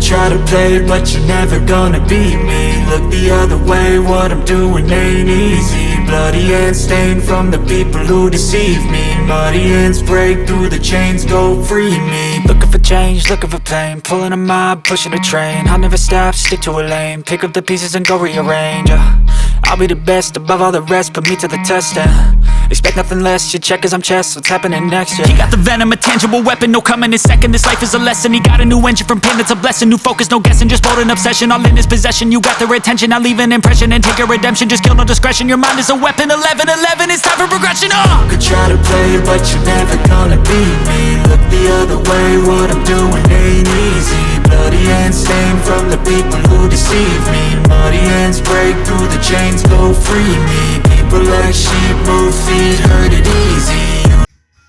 try to play, but you're never gonna beat me. Look the other way, what I'm doing ain't easy. Bloody hands stained from the people who deceive me. Muddy hands break through the chains, go free me. Looking for change, looking for pain, pulling a mob, pushing a train. I'll never stop, stick to a lane, pick up the pieces and go rearrange. I'll be the best above all the rest, put me to the test and expect nothing less, your check is I'm chess, what's happening next, yeah. He got the venom, a tangible weapon, no coming in second. This life is a lesson, he got a new engine from pain, it's a blessing. New focus, no guessing, just bold and obsession. All in his possession, you got their attention. I'll leave an impression and take your redemption. Just kill, no discretion, your mind is a weapon. 11-11, it's time for progression, You could try to play, but you're never gonna beat me. Look the other way, what I'm doing ain't easy. Bloody hands stained from the people who deceive me. Muddy hands break through the chains, go free me. People like sheep move feet, hurt it